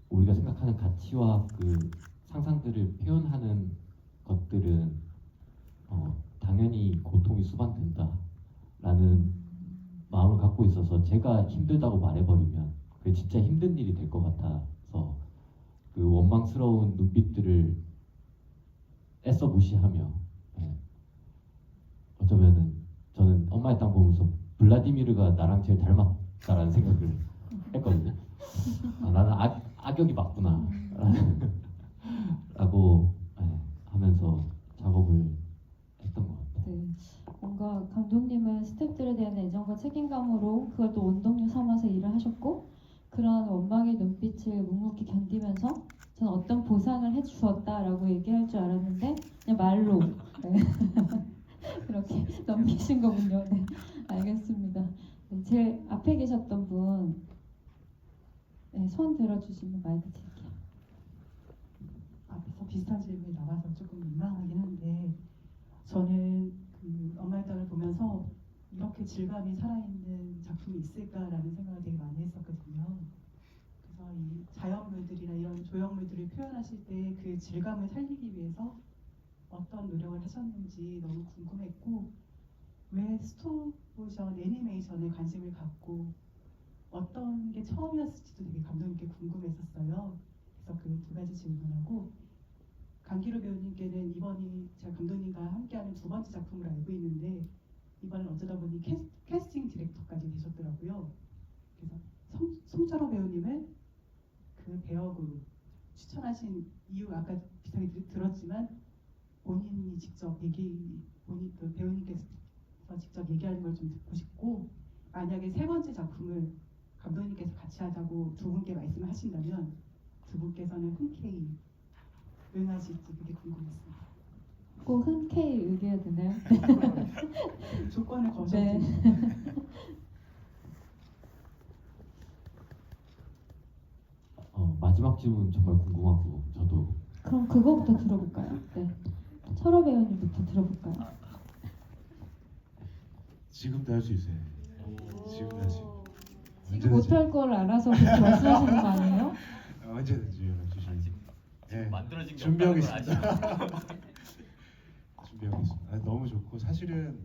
우리가 생각하는 가치와 그 상상들을 표현하는 것들은 당연히 고통이 수반된다라는 마음을 갖고 있어서 제가 힘들다고 말해버리면 그게 진짜 힘든 일이 될 것 같아서 그 원망스러운 눈빛들을 애써 무시하며 예. 어쩌면은 저는 엄마의 땅 보면서 블라디미르가 나랑 제일 닮았다라는 생각을 했거든요. 아, 나는 악역이 맞구나 라고 예, 하면서 작업을 했던 것 같아요. 네, 뭔가 감독님은 스태프들에 대한 애정과 책임감으로 그걸 또 원동력 삼아서 일을 하셨고 그런 원망의 눈빛을 묵묵히 견디면서 저는 어떤 보상을 해주었다라고 얘기할 줄 알았는데 그냥 말로 네. 이렇게 넘기신 거군요. 네, 알겠습니다. 네, 제일 앞에 계셨던 분 네, 손 들어주시면 마이크 드릴게요. 앞에서 비슷한 질문이 나와서 조금 민망하긴 한데 저는 그 엄마의 땅을 보면서 이렇게 질감이 살아있는 작품이 있을까라는 생각을 되게 많이 했었거든요. 그래서 이 자연물들이나 이런 조형물들을 표현하실 때 그 질감을 살리기 위해서 어떤 노력을 하셨는지 너무 궁금했고 왜 스톱모션 애니메이션에 관심을 갖고 어떤 게 처음이었을지도 되게 감독님께 궁금했었어요. 그래서 그 두 가지 질문하고 강기로 배우님께는 이번이 제가 감독님과 함께하는 두 번째 작품을 알고 있는데 이번엔 어쩌다 보니 캐스팅 디렉터까지 되셨더라고요. 그래서 송철호 배우님을 그 배역으로 추천하신 이유가 아까 비슷하게 들었지만 본인이 직접 본인 그 배우님께서 직접 얘기하는 걸 좀 듣고 싶고 만약에 세 번째 작품을 감독님께서 같이 하자고 두 분께 말씀을 하신다면 두 분께서는 흔쾌히 응하실지 그게 궁금했습니다. 꼭 흔쾌히 얘기해야 되나요? 조건을 거셔도 네. 마지막 질문 정말 궁금하고 저도 그럼 그거부터 들어볼까요? 네. 철호 배우님부터 들어볼까요? 지금도 할 수 있어요. 지금도 할 수 있어요. 지금 못할 걸 알아서 그렇게 말씀하시는 거 아니에요? 언제든지 연락주시면 네, 만들어진 준비하고 있습니다. 준비하고 있습니다. 아, 너무 좋고 사실은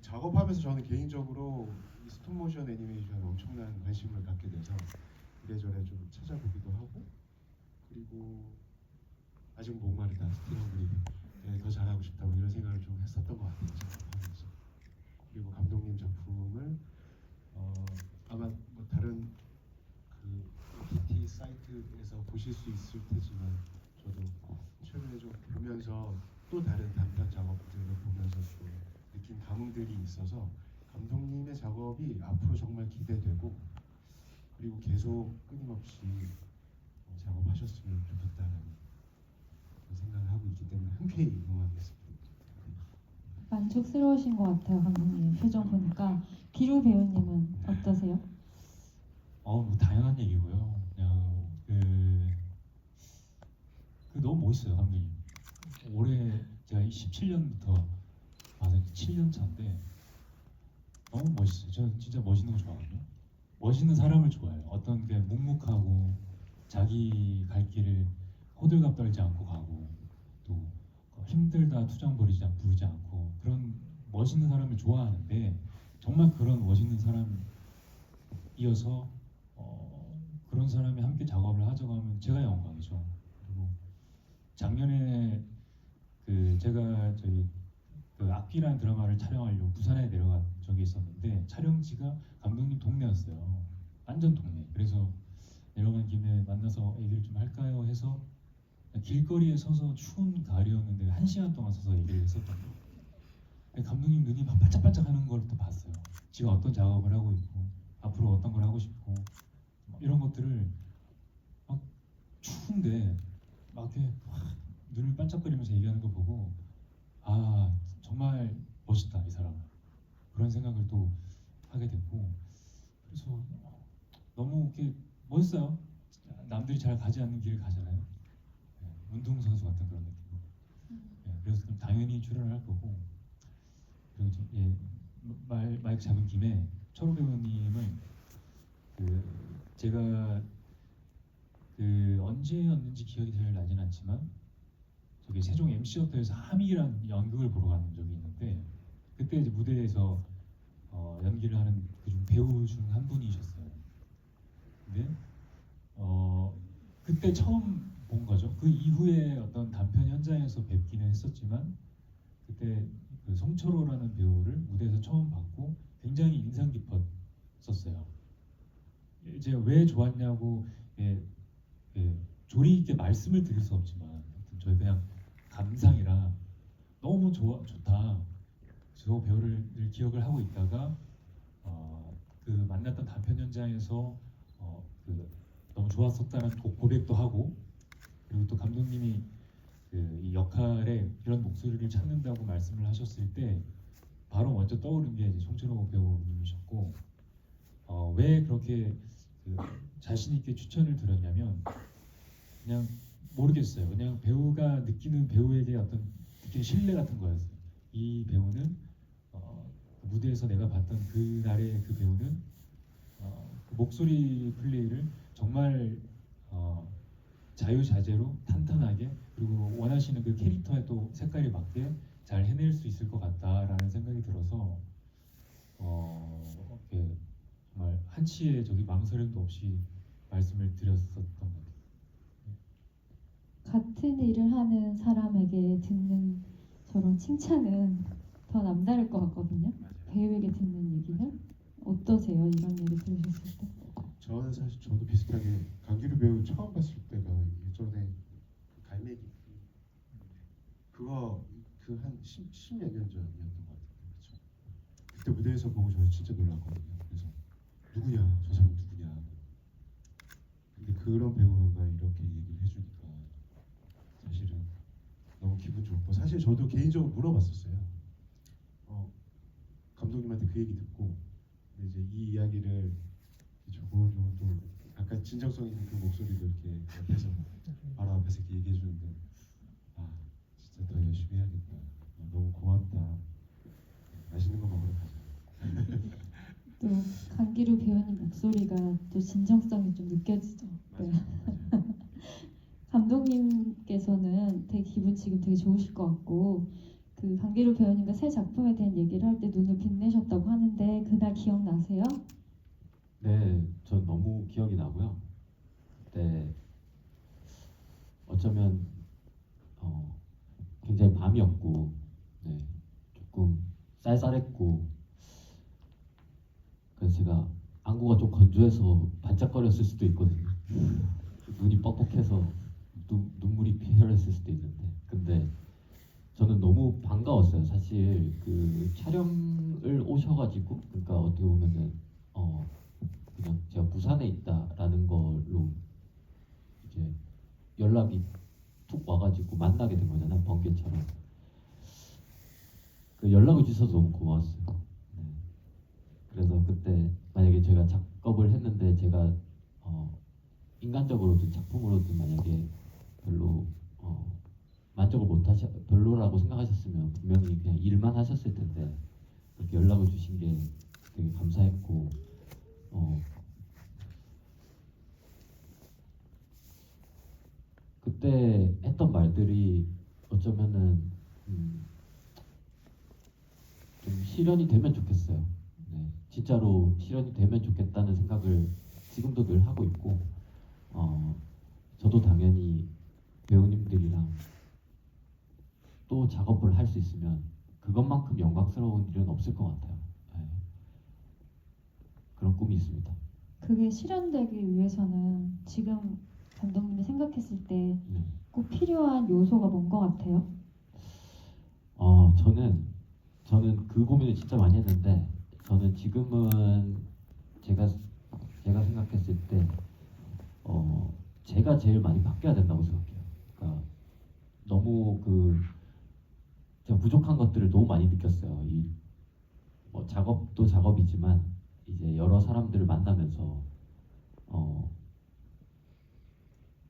작업하면서 저는 개인적으로 이 스톱모션 애니메이션에 엄청난 관심을 갖게 돼서 이래저래 좀 찾아보기도 하고 그리고 아직 목마르다 스티븐 더 잘하고 싶다 뭐 이런 생각을 좀 했었던 것 같아요. 작업하면서. 그리고 감독님 작품을 아마 뭐 다른 그 OTT 사이트에서 보실 수 있을 테지만 저도 최근에 좀 보면서 또 다른 담당 작업들을 보면서 또 느낀 감흥들이 있어서 감독님의 작업이 앞으로 정말 기대되고 그리고 계속 끊임없이 작업하셨으면 좋겠다는 그런 생각을 하고 있기 때문에 흔쾌히 응원하겠습니다. 만족스러우신 것 같아요, 감독님 표정 보니까. 기루 배우님은 어떠세요? 뭐 다양한 얘기고요. 그냥 그 너무 멋있어요, 감독님. 올해 제가 17년부터 와서 7년 차인데 너무 멋있어요. 저 진짜 멋있는 거 좋아하거든요. 멋있는 사람을 좋아해요. 어떤 게 묵묵하고 자기 갈 길을 호들갑 떨지 않고 가고 또 힘들다 투정 부리지 않고 그런 멋있는 사람을 좋아하는데 정말 그런 멋있는 사람이어서 그런 사람이 함께 작업을 하자고 하면 제가 영광이죠. 그리고 작년에 제가 저희 그 악기라는 드라마를 촬영하려고 부산에 내려간 적이 있었는데 촬영지가 감독님 동네였어요. 완전 동네. 그래서 내려간 김에 만나서 얘기를 좀 할까요 해서 길거리에 서서 추운 가을이었는데 1시간 동안 서서 얘기를 했었던 거예요. 감독님 눈이 막 반짝반짝하는 걸 또 봤어요. 지금 어떤 작업을 하고 있고 앞으로 어떤 걸 하고 싶고 이런 것들을 막 추운데 막 이렇게 눈을 반짝거리면서 얘기하는 거 보고 아 정말 멋있다 이 사람 그런 생각을 또 하게 됐고 그래서 너무 이렇게 멋있어요. 남들이 잘 가지 않는 길을 가잖아요. 운동선수 같은 그런 느낌. 그래서 그럼 당연히 출연을 할 거고 그리고 마이크 잡은 김에 철호 배우님은 제가 언제였는지 기억이 잘 나진 않지만 저기 세종 MC어터에서 하믹이라는 연극을 보러 간 적이 있는데 그때 이제 무대에서 연기를 하는 그중 배우 중 한 분이셨어요. 근데 그때 처음 본 거죠. 그 이후에 어떤 단편 현장에서 뵙기는 했었지만 그때 그 송철호라는 배우를 무대에서 처음 봤고 굉장히 인상 깊었었어요. 제가 왜 좋았냐고 조리 있게 말씀을 드릴 수 없지만 하여튼 저희 그냥 감상이라 너무 좋다. 저 배우를 늘 기억을 하고 있다가 그 만났던 단편 현장에서 그 너무 좋았었다는 고백도 하고 그리고 또 감독님이 이 역할에 이런 목소리를 찾는다고 말씀을 하셨을 때 바로 먼저 떠오른 게 이제 송철호 배우님이셨고 왜 그렇게 자신 있게 추천을 드렸냐면 그냥 모르겠어요. 그냥 배우가 느끼는 배우에게 어떤 느끼는 신뢰 같은 거였어요. 이 배우는 무대에서 내가 봤던 그날의 그 배우는 그 목소리 플레이를 정말 자유자재로 탄탄하게 그리고 원하시는 그 캐릭터의 또 색깔에 맞게 잘 해낼 수 있을 것 같다라는 생각이 들어서 이렇게 정말 한치의 저기 망설임도 없이 말씀을 드렸었던 것 같아요. 같은 일을 하는 사람에게 듣는 저런 칭찬은 더 남다를 것 같거든요. 배우에게 듣는 얘기는 어떠세요? 이런 얘기 들으셨을 때? 저는 사실 저도 비슷하게 강기루 배우 처음 봤을 때가 예전에 그 갈매기 그거 그 한 10몇 년 전이었던 것 같은데 그렇죠? 그때 무대에서 보고 저 진짜 놀랐거든요. 그래서 누구냐 저 사람 누구냐. 근데 그런 배우가 이렇게 얘기를 해주니까 사실은 너무 기분 좋고 사실 저도 개인적으로 물어봤었어요. 감독님한테 그 얘기 듣고 근데 이제 이 이야기를 조금 또 약간 진정성 있는 그 목소리도 이렇게 옆에서 바로 앞에서 이렇게 얘기해 주는데 아 진짜 더 열심히 해야겠다. 너무 고맙다. 맛있는 거 먹으러 가자. 또 강기루 배우님 목소리가 또 진정성이 좀 느껴지죠. 네. 맞아요. 감독님께서는 되게 기분 지금 되게 좋으실 것 같고 그 강기루 배우님과 새 작품에 대한 얘기를 할 때 눈을 빛내셨다고 하는데 그날 기억나세요? 네, 저 너무 기억이 나고요. 그때 어쩌면 굉장히 밤이었고, 네, 조금 쌀쌀했고, 그래서 제가 안구가 좀 건조해서 반짝거렸을 수도 있거든요. 눈이 뻑뻑해서 눈물이 피어났을 수도 있는데, 근데 저는 너무 반가웠어요. 사실 그 촬영을 오셔가지고, 그러니까 어떻게 보면은 그냥 제가 부산에 있다라는 걸로 이제 연락이 툭 와가지고 만나게 된 거잖아요. 번개처럼. 그 연락을 주셔서 너무 고마웠어요. 네. 그래서 그때 만약에 제가 작업을 했는데 제가 인간적으로든 작품으로든 만약에 별로 만족을 못하셔 별로라고 생각하셨으면 분명히 그냥 일만 하셨을 텐데 그렇게 연락을 주신 게 되게 감사했고 그때 했던 말들이 어쩌면은 좀 실현이 되면 좋겠어요. 네, 진짜로 실현이 되면 좋겠다는 생각을 지금도 늘 하고 있고 저도 당연히 배우님들이랑 또 작업을 할 수 있으면 그것만큼 영광스러운 일은 없을 것 같아요. 네. 그런 꿈이 있습니다. 그게 실현되기 위해서는 지금 감독님이 생각했을 때 꼭 필요한 요소가 뭔 것 같아요? 저는 그 고민을 진짜 많이 했는데 저는 지금은 제가 생각했을 때 제가 제일 많이 바뀌어야 된다고 생각해요. 그러니까 너무 제가 부족한 것들을 너무 많이 느꼈어요. 작업도 작업이지만 이제 여러 사람들을 만나면서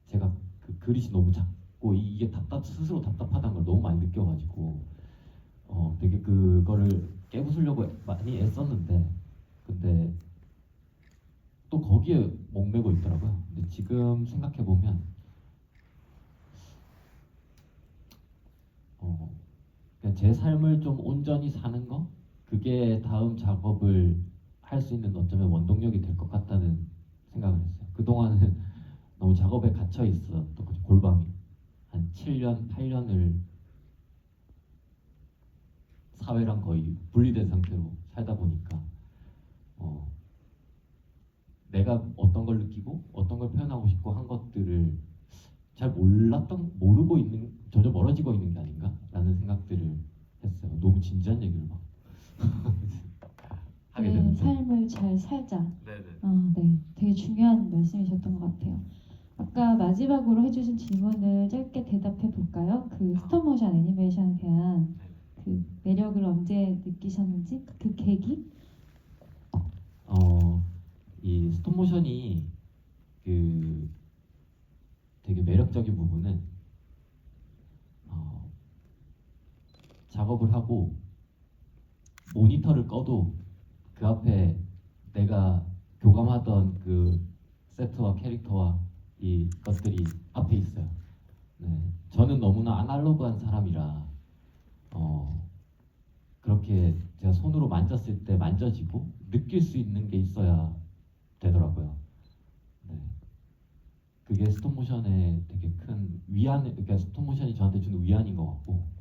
제가 그 그릇이 너무 작고 이게 스스로 답답하다는 걸 너무 많이 느껴가지고 되게 그거를 깨부수려고 많이 애썼는데 근데 또 거기에 목매고 있더라고요. 근데 지금 생각해 보면 그러니까 제 삶을 좀 온전히 사는 거, 그게 다음 작업을 할 수 있는 어쩌면 원동력이 될 것 같다는 생각을 했어요. 그동안은 너무 작업에 갇혀 있었던 거죠. 골방이 한 7년, 8년을 사회랑 거의 분리된 상태로 살다 보니까 내가 어떤 걸 느끼고 어떤 걸 표현하고 싶고 한 것들을 잘 모르고 있는, 점점 멀어지고 있는 게 아닌가라는 생각들을 했어요. 너무 진지한 얘기를 막 하게 내 되는데. 삶을 잘 살자. 네네. 네, 되게 중요한 말씀이셨던 것 같아요. 아까 마지막으로 해주신 질문을 짧게 대답해 볼까요? 그 스톱모션 애니메이션에 대한 그 매력을 언제 느끼셨는지, 그 계기? 이 스톱모션이 그 되게 매력적인 부분은 작업을 하고 모니터를 꺼도 그 앞에 내가 교감하던 그 세트와 캐릭터와 이 것들이 앞에 있어요. 네, 저는 너무나 아날로그한 사람이라 그렇게 제가 손으로 만졌을 때 만져지고 느낄 수 있는 게 있어야 되더라고요. 네. 그게 스톱모션의 되게 큰 위안, 그러니까 스톱모션이 저한테 주는 위안인 것 같고,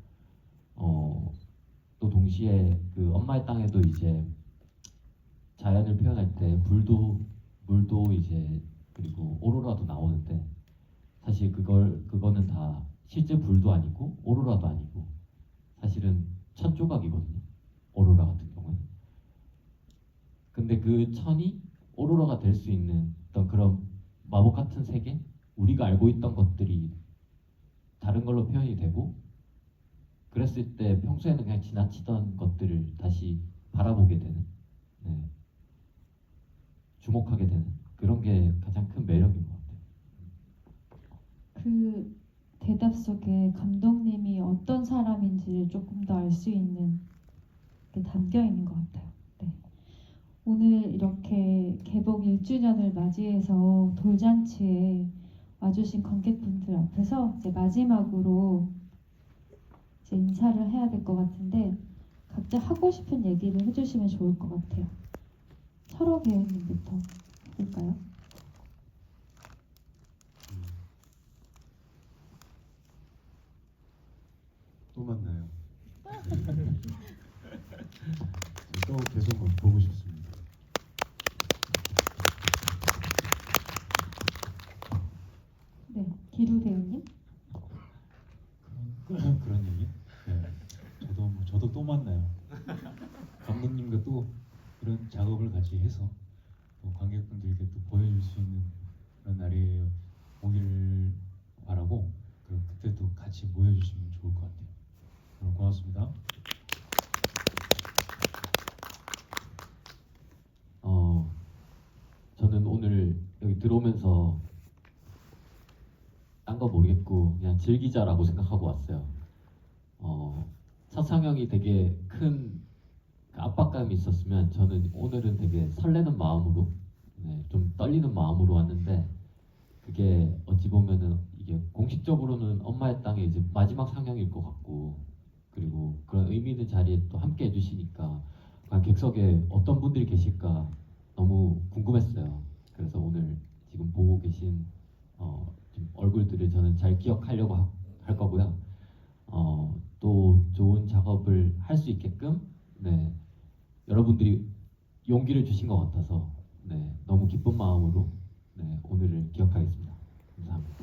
또 동시에 그 엄마의 땅에도 이제 자연을 표현할 때 물도 이제 그리고 오로라도 나오는데, 사실 그거는 다 실제 불도 아니고 오로라도 아니고 사실은 천 조각이거든요. 오로라 같은 경우는. 근데 그 천이 오로라가 될 수 있는 어떤 그런 마법 같은 세계, 우리가 알고 있던 것들이 다른 걸로 표현이 되고, 그랬을 때 평소에는 그냥 지나치던 것들을 다시 바라보게 되는, 네, 주목하게 되는 그런 게 가장 큰 매력인 것 같아요. 그 대답 속에 감독님이 어떤 사람인지를 조금 더 알 수 있는 게 담겨 있는 것 같아요. 네. 오늘 이렇게 개봉 1주년을 맞이해서 돌잔치에 와주신 관객분들 앞에서 이제 마지막으로 이제 인사를 해야 될 것 같은데, 각자 하고 싶은 얘기를 해주시면 좋을 것 같아요. 철호 배우님부터 해볼까요? 또 만나요. 또 계속 보고 싶습니다. 네, 기루 배우님. 그런 얘기? 네. 저도 또 만나요. 감독님과 또 그런 작업을 같이 해서 또 관객분들께 또 보여줄 수 있는 그런 날이 오기를 바라고, 그리고 그때 또 같이 모여주시면 좋을 것 같아요. 여러분 고맙습니다. 저는 오늘 여기 들어오면서 딴 거 모르겠고 그냥 즐기자라고 생각하고 왔어요. 첫 상영이 되게 큰 압박감이 있었으면 저는 오늘은 되게 설레는 마음으로, 네, 좀 떨리는 마음으로 왔는데, 그게 어찌 보면은 이게 공식적으로는 엄마의 땅에 이제 마지막 상영일 것 같고, 그리고 그런 의미 있는 자리에 또 함께 해주시니까 과연 객석에 어떤 분들이 계실까 너무 궁금했어요. 그래서 오늘 지금 보고 계신 좀 얼굴들을 저는 잘 기억하려고 할 거고요. 또 좋은 작업을 할 수 있게끔, 네, 여러분들이 용기를 주신 것 같아서, 네, 너무 기쁜 마음으로, 네, 오늘을 기억하겠습니다. 감사합니다.